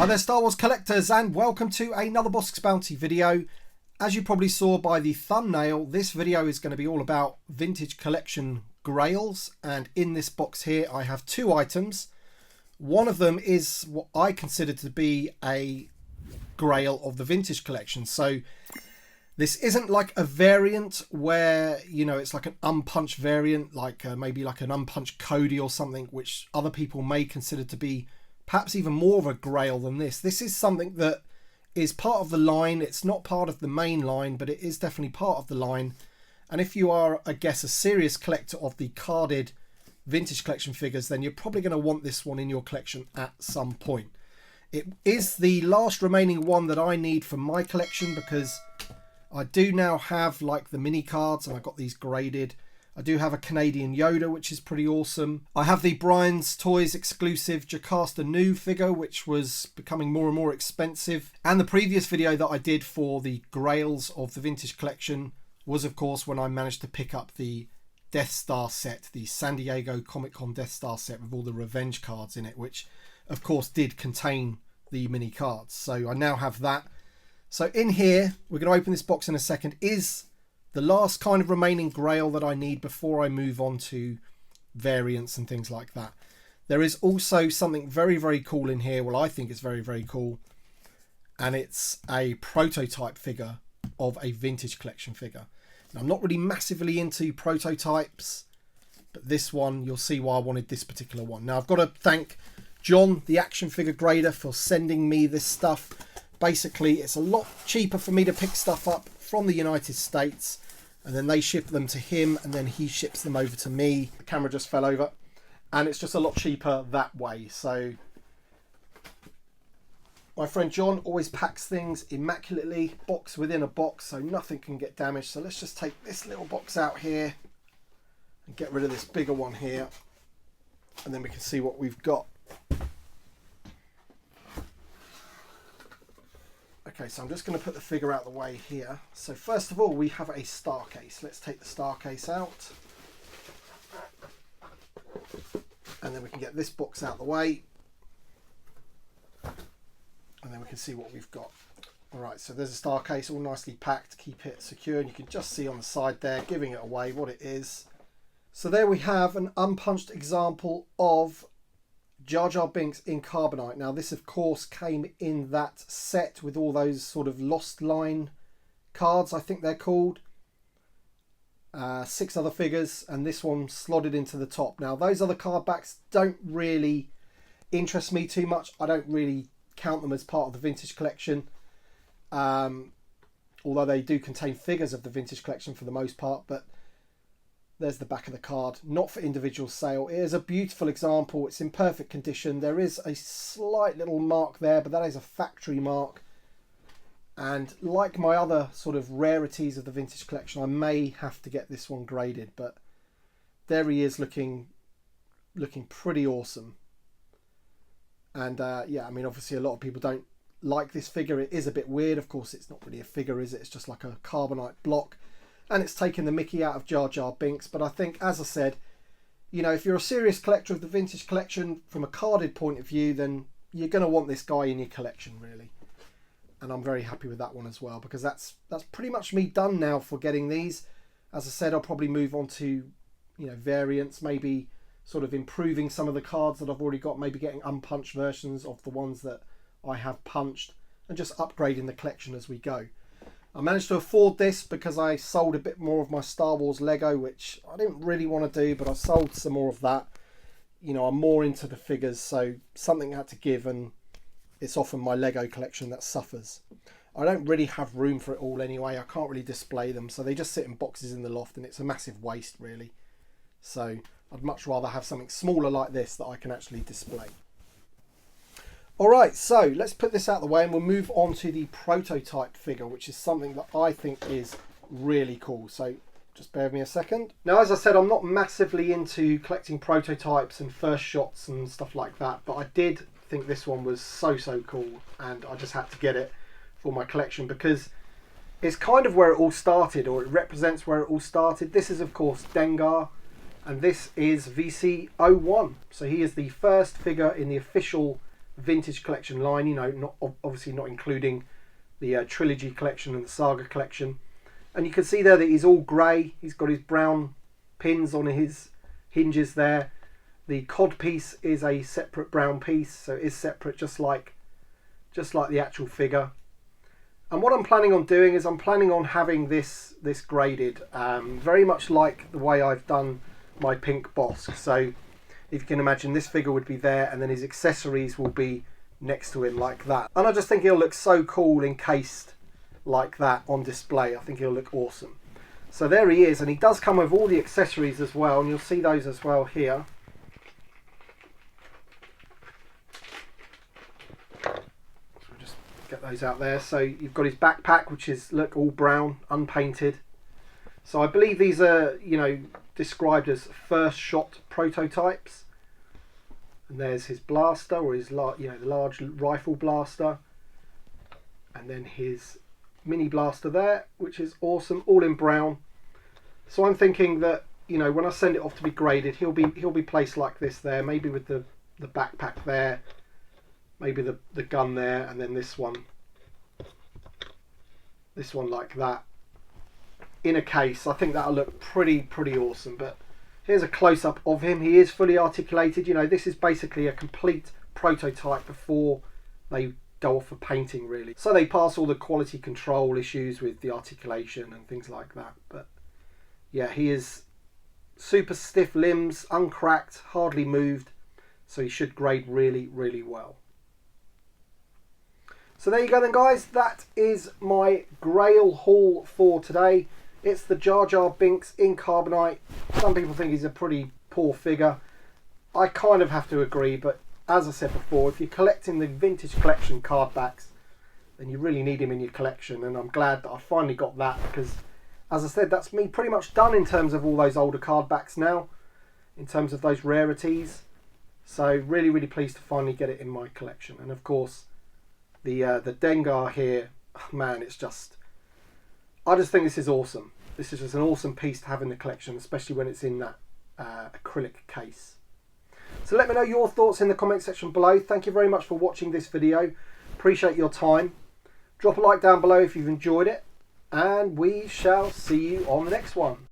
Hi there Star Wars collectors, and welcome to another Bossk's Bounty video. As you probably saw by the thumbnail, this video is going to be all about vintage collection grails, and in this box here I have two items. One of them is what I consider to be a grail of the vintage collection. So this isn't like a variant where, you know, it's like an unpunched variant, like maybe like an unpunched Cody or something, which other people may consider to be perhaps even more of a grail than this. This is something that is part of the line. It's not part of the main line, but it is definitely part of the line. And if you are, I guess, a serious collector of the carded vintage collection figures, then you're probably going to want this one in your collection at some point. It is the last remaining one that I need for my collection, because I do now have like the mini cards and I got these graded. I do have a Canadian Yoda, which is pretty awesome. I have the Brian's Toys exclusive Jocasta Nu figure, which was becoming more and more expensive. And the previous video that I did for the grails of the vintage collection was, of course, when I managed to pick up the Death Star set, the San Diego Comic-Con Death Star set with all the revenge cards in it, which, of course, did contain the mini cards. So I now have that. So in here, we're going to open this box in a second, is the last kind of remaining grail that I need before I move on to variants and things like that. There is also something very, very cool in here. Well, I think it's very, very cool. And it's a prototype figure of a vintage collection figure. Now, I'm not really massively into prototypes, but this one, you'll see why I wanted this particular one. Now, I've got to thank John, the action figure grader, for sending me this stuff. Basically, it's a lot cheaper for me to pick stuff up from the United States, and then they ship them to him, and then he ships them over to me. The camera just fell over, and it's just a lot cheaper that way. So my friend John always packs things immaculately, box within a box, so nothing can get damaged. So let's just take this little box out here and get rid of this bigger one here, and then we can see what we've got. Okay, so I'm just going to put the figure out of the way here. So first of all, we have a star case. Let's take the star case out. And then we can get this box out of the way. And then we can see what we've got. All right, so there's a star case all nicely packed to keep it secure. And you can just see on the side there, giving it away what it is. So there we have an unpunched example of Jar Jar Binks in Carbonite. Now this of course came in that set with all those sort of Lost Line cards, I think they're called. 6 other figures, and this one slotted into the top. Now those other card backs don't really interest me too much. I don't really count them as part of the vintage collection. Although they do contain figures of the vintage collection for the most part, but there's the back of the card, not for individual sale. It is a beautiful example. It's in perfect condition. There is a slight little mark there, but that is a factory mark. And like my other sort of rarities of the vintage collection, I may have to get this one graded, but there he is looking pretty awesome. And yeah, I mean, obviously a lot of people don't like this figure. It is a bit weird. Of course, it's not really a figure, is it? It's just like a Carbonite block. And it's taken the mickey out of Jar Jar Binks. But I think, as I said, you know, if you're a serious collector of the vintage collection from a carded point of view, then you're going to want this guy in your collection, really. And I'm very happy with that one as well, because that's pretty much me done now for getting these. As I said, I'll probably move on to, you know, variants, maybe sort of improving some of the cards that I've already got, maybe getting unpunched versions of the ones that I have punched, and just upgrading the collection as we go. I managed to afford this because I sold a bit more of my Star Wars Lego, which I didn't really want to do, but I sold some more of that. You know, I'm more into the figures, so something had to give, and it's often my Lego collection that suffers. I don't really have room for it all anyway. I can't really display them, so they just sit in boxes in the loft, and it's a massive waste, really. So I'd much rather have something smaller like this that I can actually display. Alright, so let's put this out of the way and we'll move on to the prototype figure, which is something that I think is really cool. So just bear with me a second. Now, as I said, I'm not massively into collecting prototypes and first shots and stuff like that, but I did think this one was so cool, and I just had to get it for my collection because it's kind of where it all started, or it represents where it all started. This is, of course, Dengar, and this is VC01. So he is the first figure in the official Vintage Collection line, you know, not obviously not including the Trilogy Collection and the Saga Collection. And you can see there that he's all grey. He's got his brown pins on his hinges there. The cod piece is a separate brown piece, so it is separate, just like the actual figure. And what I'm planning on doing is I'm planning on having this graded, very much like the way I've done my pink Bossk. So if you can imagine, this figure would be there and then his accessories will be next to him like that. And I just think he'll look so cool encased like that on display. I think he'll look awesome. So there he is, and he does come with all the accessories as well, and you'll see those as well here. Get those out there. So you've got his backpack, which is, look, all brown, unpainted. So I believe these are, you know, described as first shot prototypes. And there's his blaster, or his, you know, the large rifle blaster, and then his mini blaster there, which is awesome, all in brown. So I'm thinking that, you know, when I send it off to be graded, he'll be placed like this there, maybe with the backpack there. Maybe the gun there, and then this one like that in a case. I think that'll look pretty awesome. But here's a close-up of him. He is fully articulated. You know, this is basically a complete prototype before they go off for painting, really. So they pass all the quality control issues with the articulation and things like that. But yeah, he is super stiff limbs, uncracked, hardly moved, so he should grade really well. So there you go then, guys. That is my Grail haul for today. It's the Jar Jar Binks in Carbonite. Some people think he's a pretty poor figure. I kind of have to agree, but as I said before, if you're collecting the Vintage Collection card backs, then you really need him in your collection. And I'm glad that I finally got that, because, as I said, that's me pretty much done in terms of all those older card backs now, in terms of those rarities. So really pleased to finally get it in my collection. And of course, the Dengar here, man, it's just, I just think this is awesome. This is just an awesome piece to have in the collection, especially when it's in that acrylic case. So let me know your thoughts in the comment section below. Thank you very much for watching this video. Appreciate your time. Drop a like down below if you've enjoyed it, and we shall see you on the next one.